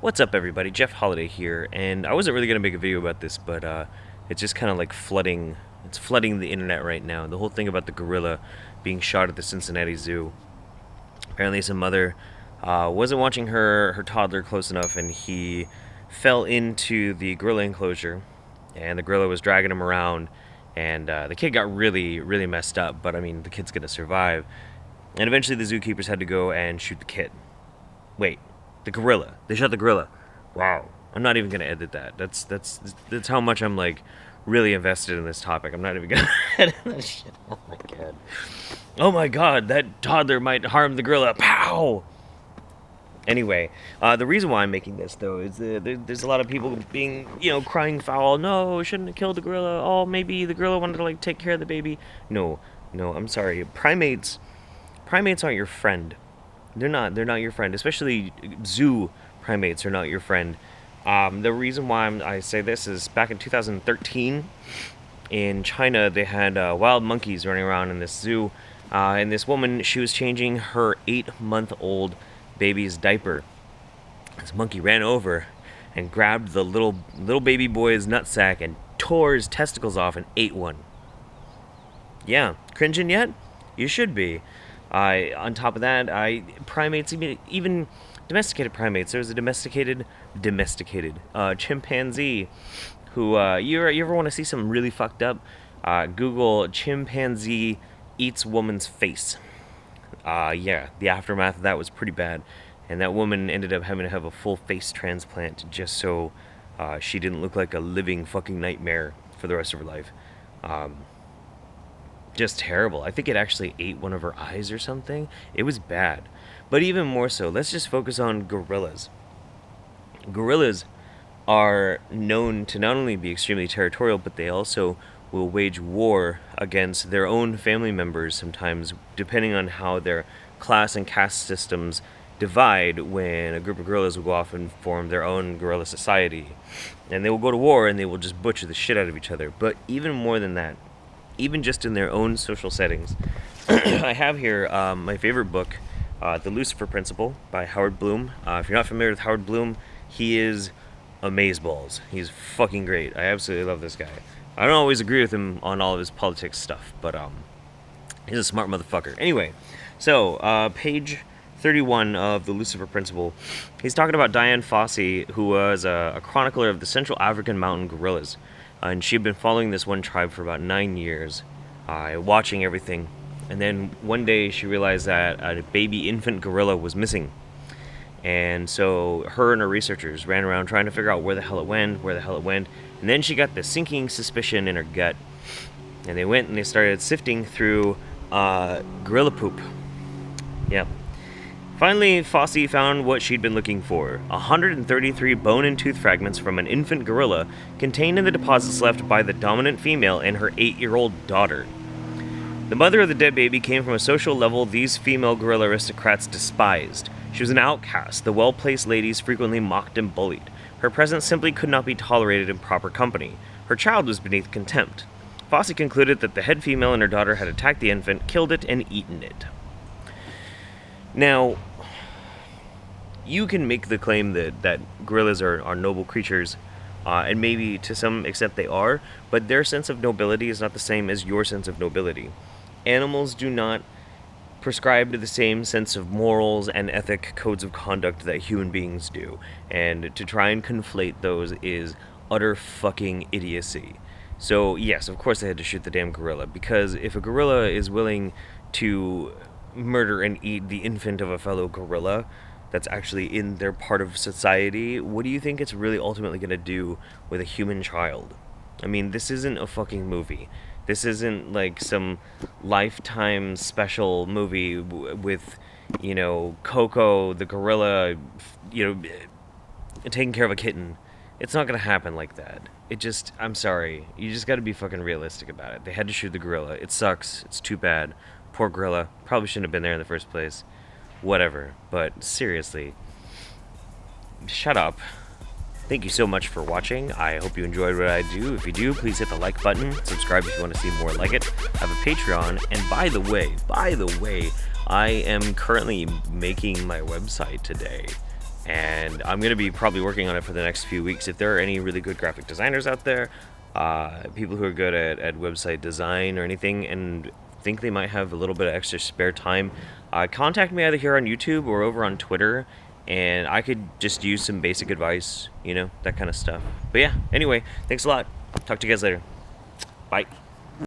What's up, everybody? Jeff Holiday here, and I wasn't really gonna make a video about this, but it's just kind of like flooding. It's flooding the internet right now. The whole thing about the gorilla being shot at the Cincinnati Zoo. Apparently, some mother wasn't watching her toddler close enough, and he fell into the gorilla enclosure, and the gorilla was dragging him around, and the kid got really, really messed up. But I mean, the kid's gonna survive. And eventually, the zookeepers had to go and shoot the kid. Wait. The gorilla. They shot the gorilla. Wow. I'm not even gonna edit that. That's how much I'm like really invested in this topic. I'm not even gonna edit that shit. Oh my god. Oh my god, that toddler might harm the gorilla. Pow! Anyway, the reason why I'm making this though is there's a lot of people being, crying foul. No, shouldn't have killed the gorilla. Oh, maybe the gorilla wanted to like take care of the baby. No, I'm sorry. Primates aren't your friend. They're not your friend, especially zoo primates are not your friend. The reason why I say this is back in 2013 in China, they had wild monkeys running around in this zoo, and this woman, she was changing her 8-month-old baby's diaper. This monkey ran over and grabbed the little baby boy's nutsack and tore his testicles off and ate one. Yeah, cringing yet? You should be. On top of that, primates, even domesticated primates. There's a domesticated chimpanzee who, you ever want to see something really fucked up? Google chimpanzee eats woman's face. Yeah, the aftermath of that was pretty bad. And that woman ended up having to have a full face transplant just so she didn't look like a living fucking nightmare for the rest of her life. Just terrible. I think it actually ate one of her eyes or something. It was bad. But even more so, let's just focus on gorillas. Gorillas are known to not only be extremely territorial, but they also will wage war against their own family members sometimes, depending on how their class and caste systems divide. When a group of gorillas will go off and form their own gorilla society. And they will go to war and they will just butcher the shit out of each other. But even more than that, even just in their own social settings. I have here my favorite book, The Lucifer Principle by Howard Bloom. If you're not familiar with Howard Bloom, he is amazeballs. He's fucking great. I absolutely love this guy. I don't always agree with him on all of his politics stuff, but he's a smart motherfucker. Anyway, so page 31 of The Lucifer Principle, he's talking about Dian Fossey, who was a chronicler of the Central African mountain gorillas. And she had been following this one tribe for about 9 years, watching everything. And then one day she realized that a baby infant gorilla was missing. And so her and her researchers ran around trying to figure out where the hell it went. And then she got this sinking suspicion in her gut. And they went and they started sifting through gorilla poop. Yep. Finally, Fossey found what she'd been looking for, 133 bone and tooth fragments from an infant gorilla contained in the deposits left by the dominant female and her 8-year-old daughter. The mother of the dead baby came from a social level these female gorilla aristocrats despised. She was an outcast the well-placed ladies frequently mocked and bullied. Her presence simply could not be tolerated in proper company. Her child was beneath contempt. Fossey concluded that the head female and her daughter had attacked the infant, killed it, and eaten it. Now, you can make the claim that gorillas are noble creatures, and maybe to some extent they are, but their sense of nobility is not the same as your sense of nobility. Animals do not prescribe to the same sense of morals and ethic codes of conduct that human beings do, and to try and conflate those is utter fucking idiocy. So yes, of course they had to shoot the damn gorilla, because if a gorilla is willing to murder and eat the infant of a fellow gorilla that's actually in their part of society, what do you think it's really ultimately going to do with a human child? I mean, this isn't a fucking movie. This isn't like some Lifetime special movie with, Coco the gorilla, taking care of a kitten. It's not going to happen like that. I'm sorry. You just got to be fucking realistic about it. They had to shoot the gorilla. It sucks. It's too bad. Poor gorilla. Probably shouldn't have been there in the first place. Whatever. But seriously, shut up. Thank you so much for watching. I hope you enjoyed what I do. If you do, please hit the like button. Subscribe if you want to see more like it. I have a Patreon. And by the way, I am currently making my website today. and I'm gonna be probably working on it for the next few weeks. If there are any really good graphic designers out there, people who are good at website design or anything, and think they might have a little bit of extra spare time, contact me either here on YouTube or over on Twitter, and I could just use some basic advice, that kind of stuff. But yeah, anyway, thanks a lot. Talk to you guys later. Bye.